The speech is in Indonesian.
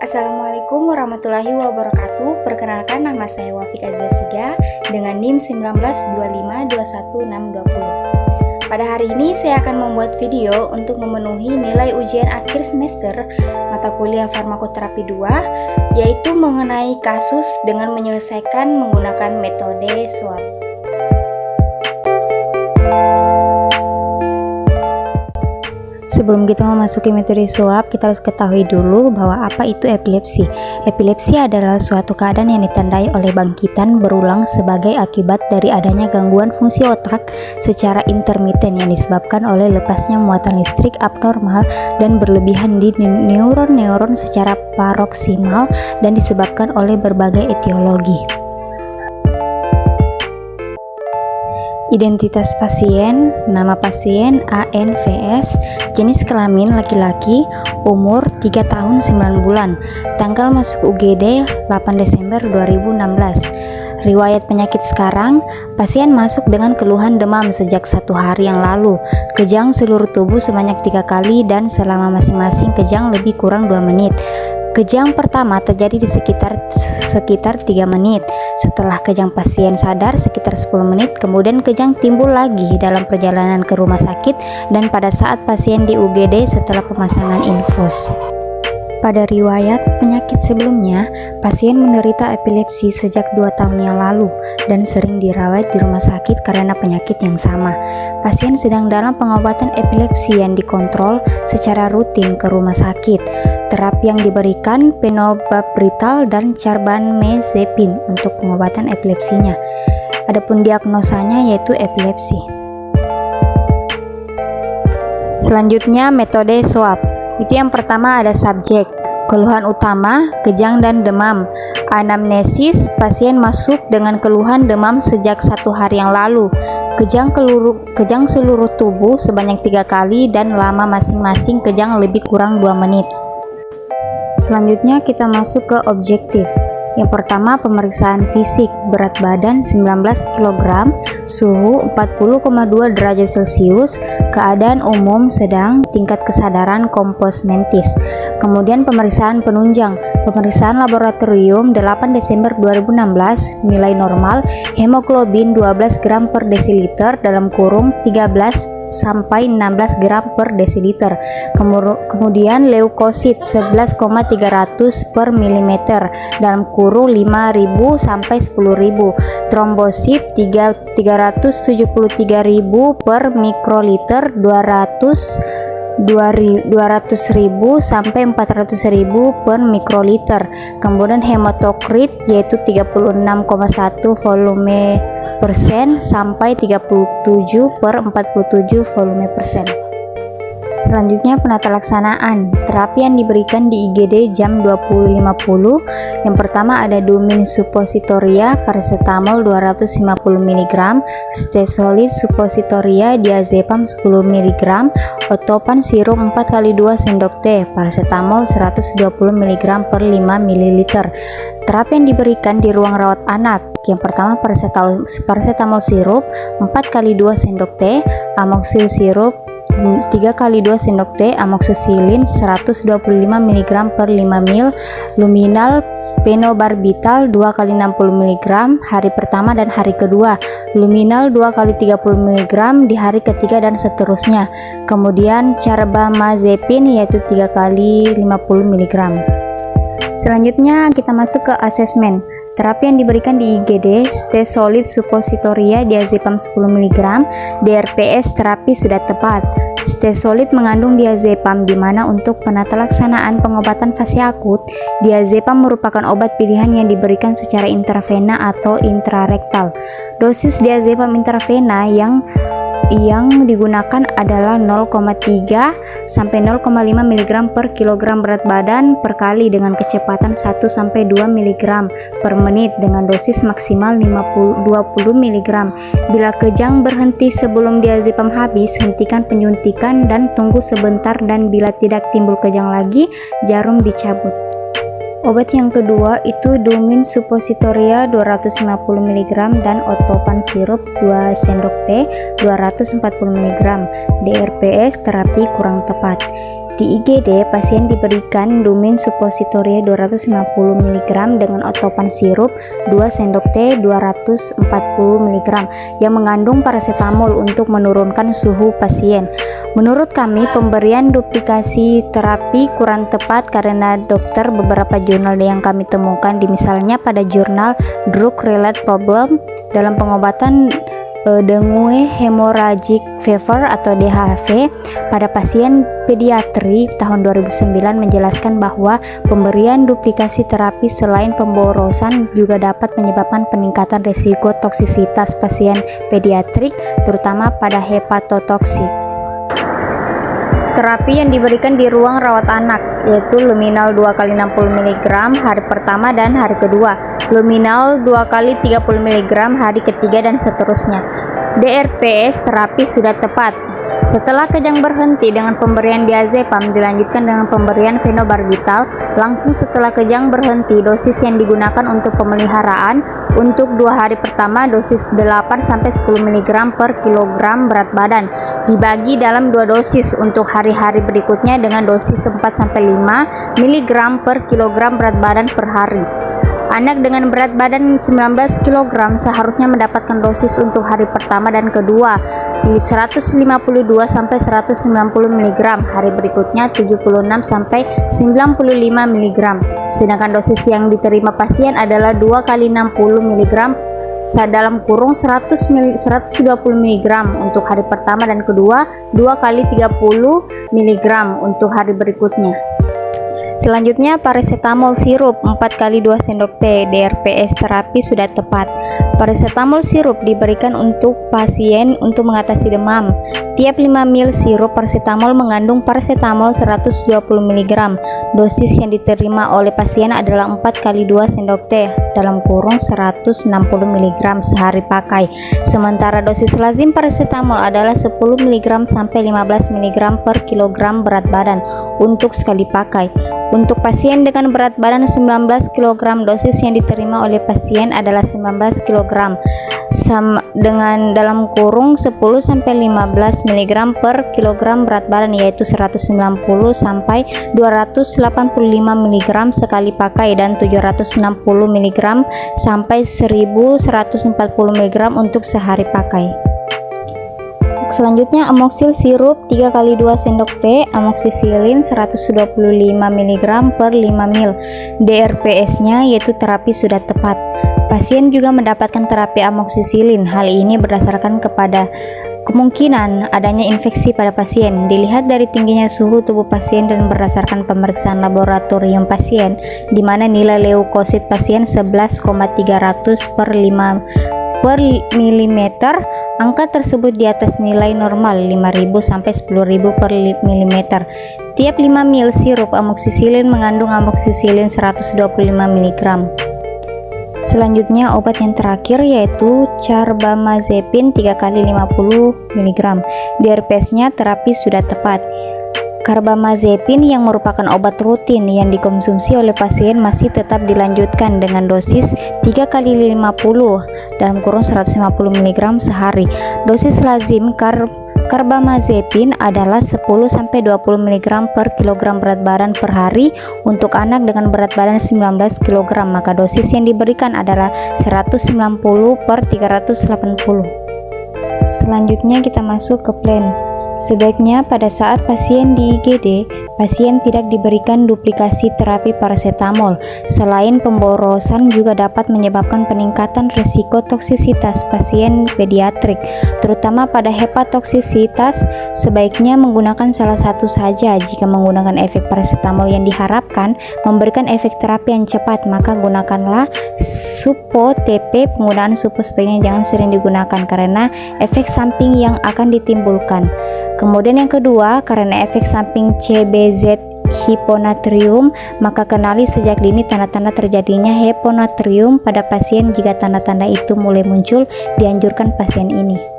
Assalamualaikum warahmatullahi wabarakatuh. Perkenalkan, nama saya Wafika Dasiga dengan NIM 1925216120. Pada hari ini saya akan membuat video untuk memenuhi nilai ujian akhir semester mata kuliah farmakoterapi 2, yaitu mengenai kasus dengan menyelesaikan menggunakan metode SWOT. Sebelum kita memasuki metode SWOT, kita harus ketahui dulu bahwa apa itu epilepsi. Epilepsi adalah suatu keadaan yang ditandai oleh bangkitan berulang sebagai akibat dari adanya gangguan fungsi otak secara intermiten yang disebabkan oleh lepasnya muatan listrik abnormal dan berlebihan di neuron-neuron secara paroksimal dan disebabkan oleh berbagai etiologi. Identitas pasien, nama pasien ANVS, jenis kelamin laki-laki, umur 3 tahun 9 bulan, tanggal masuk UGD 8 Desember 2016. Riwayat penyakit sekarang, pasien masuk dengan keluhan demam sejak 1 hari yang lalu, kejang seluruh tubuh sebanyak 3 kali dan selama masing-masing kejang lebih kurang 2 menit. Kejang pertama terjadi di sekitar 3 menit. Setelah kejang pasien sadar sekitar 10 menit, kemudian kejang timbul lagi dalam perjalanan ke rumah sakit dan pada saat pasien di UGD setelah pemasangan infus. Pada riwayat penyakit sebelumnya, pasien menderita epilepsi sejak 2 tahun yang lalu dan sering dirawat di rumah sakit karena penyakit yang sama. Pasien sedang dalam pengobatan epilepsi yang dikontrol secara rutin ke rumah sakit. Terapi yang diberikan phenobarbital dan carbamazepine untuk pengobatan epilepsinya. Adapun diagnosanya yaitu epilepsi. Selanjutnya metode SWOT. Itu yang pertama ada subjek, keluhan utama, kejang dan demam. Anamnesis, pasien masuk dengan keluhan demam sejak 1 hari yang lalu. Kejang seluruh tubuh sebanyak 3 kali dan lama masing-masing kejang lebih kurang 2 menit. Selanjutnya kita masuk ke objektif. Yang pertama pemeriksaan fisik, berat badan 19 kg, suhu 40,2 derajat Celcius, keadaan umum sedang, tingkat kesadaran kompos mentis. Kemudian pemeriksaan penunjang, pemeriksaan laboratorium 8 Desember 2016, nilai normal, hemoglobin 12 gram per desiliter dalam kurung 13 sampai 16 gram per desiliter. Kemudian leukosit 11,300 per milimeter dalam kurung 5.000 sampai 10.000. Trombosit 373.000 per mikroliter, 200.000 sampai 400.000 per mikroliter. Kemudian hematokrit yaitu 36,1 volume persen sampai 37 per 47 volume persen. Selanjutnya penata laksanaan. Terapi yang diberikan di IGD jam 20.50. Yang pertama ada Dumin suppositoria paracetamol 250 mg, Stesolid suppositoria diazepam 10 mg, Otopan sirup 4x2 sendok teh, paracetamol 120 mg per 5 ml. Terapi yang diberikan di ruang rawat anak. Yang pertama paracetamol sirup 4x2 sendok teh, amoxil sirup 3x2 sendok teh, amoxicillin 125 mg per 5 ml, luminal phenobarbital 2x60 mg hari pertama dan hari kedua, luminal 2x30 mg di hari ketiga dan seterusnya. Kemudian carbamazepine yaitu 3x50 mg. Selanjutnya kita masuk ke asesmen. Terapi yang diberikan di IGD, Stesolid suppositoria diazepam 10 mg, DRPS terapi sudah tepat. Stesolid mengandung diazepam di mana untuk penata laksanaan pengobatan fase akut, diazepam merupakan obat pilihan yang diberikan secara intravena atau intrarektal. Dosis diazepam intravena yang digunakan adalah 0,3 sampai 0,5 mg per kilogram berat badan per kali dengan kecepatan 1 sampai 2 mg per menit dengan dosis maksimal 20 mg. Bila kejang berhenti sebelum diazepam habis, hentikan penyuntikan dan tunggu sebentar, dan bila tidak timbul kejang lagi, jarum dicabut. Obat yang kedua itu Dumin suppositoria 250 mg dan Otopan sirup 2 sendok teh 240 mg. DRPS terapi kurang tepat. Di IGD, pasien diberikan Dumin suppositoria 250 mg dengan otopan sirup 2 sendok teh 240 mg yang mengandung paracetamol untuk menurunkan suhu pasien. Menurut kami, pemberian duplikasi terapi kurang tepat karena dokter beberapa jurnal yang kami temukan misalnya pada jurnal Drug Related Problem dalam pengobatan dengue hemorrhagic fever atau DHF pada pasien pediatrik tahun 2009 menjelaskan bahwa pemberian duplikasi terapi selain pemborosan juga dapat menyebabkan peningkatan risiko toksisitas pasien pediatrik terutama pada hepatotoksik. Terapi yang diberikan di ruang rawat anak yaitu luminal 2 kali 60 mg hari pertama dan hari kedua, luminal 2 kali 30 mg hari ketiga dan seterusnya. DRPS terapi sudah tepat. Setelah kejang berhenti dengan pemberian diazepam dilanjutkan dengan pemberian fenobarbital. Langsung setelah kejang berhenti, dosis yang digunakan untuk pemeliharaan untuk 2 hari pertama dosis 8-10 mg per kilogram berat badan dibagi dalam 2 dosis untuk hari-hari berikutnya dengan dosis 4-5 mg per kilogram berat badan per hari. Anak dengan berat badan 19 kg seharusnya mendapatkan dosis untuk hari pertama dan kedua 152-190 mg, hari berikutnya 76-95 mg. Sedangkan dosis yang diterima pasien adalah 2 kali 60 mg dalam kurung 120 mg untuk hari pertama dan kedua, 2 kali 30 mg untuk hari berikutnya. Selanjutnya paracetamol sirup 4 kali 2 sendok teh. DRPS terapi sudah tepat. Paracetamol sirup diberikan untuk pasien untuk mengatasi demam. Tiap 5 ml sirup paracetamol mengandung paracetamol 120 mg. Dosis yang diterima oleh pasien adalah 4 kali 2 sendok teh dalam kurung 160 mg sehari pakai. Sementara dosis lazim paracetamol adalah 10 mg sampai 15 mg per kilogram berat badan untuk sekali pakai. Untuk pasien dengan berat badan 19 kg, dosis yang diterima oleh pasien adalah 19 kg dengan dalam kurung 10-15 mg per kilogram berat badan yaitu 190 sampai 285 mg sekali pakai dan 760 mg sampai 1140 mg untuk sehari pakai. Selanjutnya amoksil sirup 3 kali 2 sendok teh, amoksisilin 125 mg per 5 ml. DRPS-nya yaitu terapi sudah tepat. Pasien juga mendapatkan terapi amoksisilin. Hal ini berdasarkan kepada kemungkinan adanya infeksi pada pasien. Dilihat dari tingginya suhu tubuh pasien dan berdasarkan pemeriksaan laboratorium pasien, di mana nilai leukosit pasien 11,300 per milimeter. Angka tersebut di atas nilai normal 5.000 sampai 10.000 per milimeter. Tiap 5 ml sirup amoksisilin mengandung amoksisilin 125 mg. Selanjutnya obat yang terakhir yaitu carbamazepin 3 kali 50 mg. DRPS-nya terapi sudah tepat. Carbamazepin yang merupakan obat rutin yang dikonsumsi oleh pasien masih tetap dilanjutkan dengan dosis 3 kali 50 dalam kurung 150 mg sehari. Dosis lazim carbamazepin adalah 10-20 mg per kilogram berat badan per hari untuk anak dengan berat badan 19 kg, maka dosis yang diberikan adalah 190 per 380. Selanjutnya kita masuk ke plan. Sebaiknya pada saat pasien di IGD, pasien tidak diberikan duplikasi terapi paracetamol. Selain pemborosan juga dapat menyebabkan peningkatan risiko toksisitas pasien pediatrik, terutama pada hepatotoksisitas. Sebaiknya menggunakan salah satu saja. Jika menggunakan efek paracetamol yang diharapkan memberikan efek terapi yang cepat, maka gunakanlah suppo TP. Penggunaan suppo sebaiknya jangan sering digunakan karena efek samping yang akan ditimbulkan. Kemudian yang kedua, karena efek samping CBZ hiponatrium, maka kenali sejak dini tanda-tanda terjadinya hiponatrium pada pasien. Jika tanda-tanda itu mulai muncul, dianjurkan pasien ini